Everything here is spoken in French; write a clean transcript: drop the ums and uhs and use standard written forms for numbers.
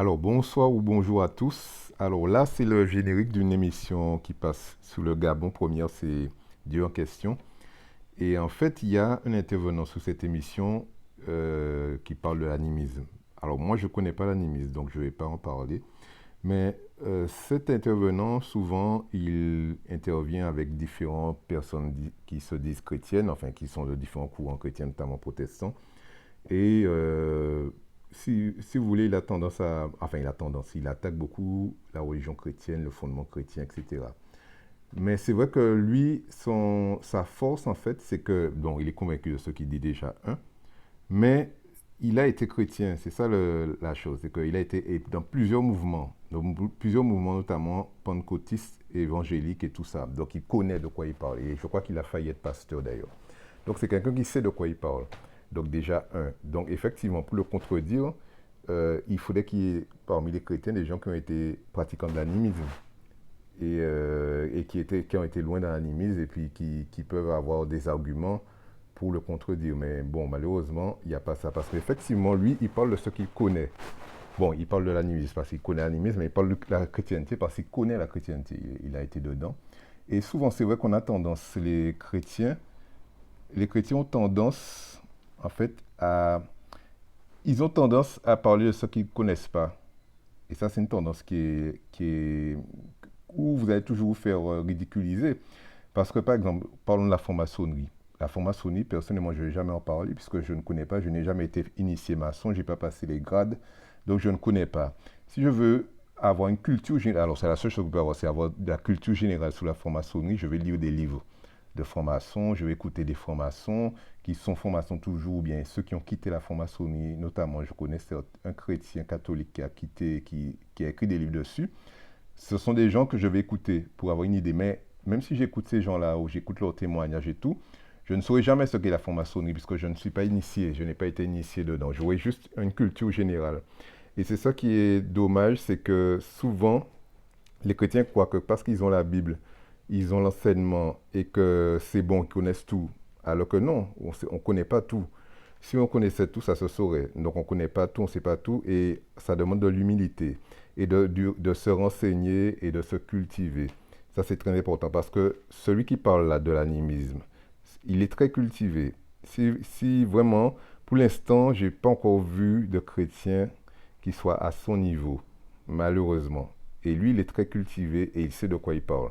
Alors bonsoir ou bonjour à tous. Alors là, c'est le générique d'une émission qui passe sous le Gabon. Première, c'est Dieu en question. Et en fait, il y a un intervenant sous cette émission qui parle de l'animisme. Alors moi, je ne connais pas l'animisme, donc je ne vais pas en parler. Mais cet intervenant, souvent, il intervient avec différentes personnes qui se disent chrétiennes, enfin qui sont de différents courants chrétiens, notamment protestants. Et si vous voulez, il a tendance à... Enfin, il a tendance, il attaque beaucoup la religion chrétienne, le fondement chrétien, etc. Mais c'est vrai que lui, sa force, en fait, c'est que... Bon, il est convaincu de ce qu'il dit déjà, un. Mais il a été chrétien, c'est ça la chose. C'est qu'il a été dans plusieurs mouvements, notamment pentecôtistes, évangéliques et tout ça. Donc, il connaît de quoi il parle. Et je crois qu'il a failli être pasteur, d'ailleurs. Donc c'est quelqu'un qui sait de quoi il parle. Donc déjà, un. Donc effectivement, pour le contredire, il faudrait qu'il y ait parmi les chrétiens des gens qui ont été pratiquants de l'animisme et qui ont été loin de l'animisme et puis qui peuvent avoir des arguments pour le contredire. Mais bon, malheureusement, il n'y a pas ça. Parce qu'effectivement, lui, il parle de ce qu'il connaît. Bon, il parle de l'animisme parce qu'il connaît l'animisme, mais il parle de la chrétienté parce qu'il connaît la chrétienté. Il a été dedans. Et souvent, c'est vrai qu'on a tendance, les chrétiens ont tendance, en fait, ils ont tendance à parler de ce qu'ils ne connaissent pas. Et ça, c'est une tendance où vous allez toujours vous faire ridiculiser. Parce que, par exemple, parlons de la franc-maçonnerie. La franc-maçonnerie, personnellement, je ne vais jamais en parler puisque je ne connais pas, je n'ai jamais été initié maçon, je n'ai pas passé les grades, donc je ne connais pas. Si je veux avoir une culture générale, alors c'est la seule chose que je peux avoir, c'est avoir de la culture générale sur la franc-maçonnerie, je vais lire des livres de francs-maçons, je vais écouter des francs-maçons qui sont francs-maçons toujours, ou bien ceux qui ont quitté la franc-maçonnerie, notamment je connais un chrétien catholique qui a quitté, qui a écrit des livres dessus. Ce sont des gens que je vais écouter pour avoir une idée, mais même si j'écoute ces gens-là ou j'écoute leurs témoignages et tout, je ne saurais jamais ce qu'est la franc-maçonnerie puisque je ne suis pas initié, je n'ai pas été initié dedans. J'aurais juste une culture générale. Et c'est ça qui est dommage, c'est que souvent, les chrétiens croient que parce qu'ils ont la Bible, ils ont l'enseignement et que c'est bon, qu'ils connaissent tout. Alors que non, on ne connaît pas tout. Si on connaissait tout, ça se saurait. Donc on ne connaît pas tout, on ne sait pas tout et ça demande de l'humilité et de se renseigner et de se cultiver. Ça, c'est très important parce que celui qui parle là de l'animisme, il est très cultivé. Si vraiment, pour l'instant, je n'ai pas encore vu de chrétien qui soit à son niveau, malheureusement. Et lui, il est très cultivé et il sait de quoi il parle.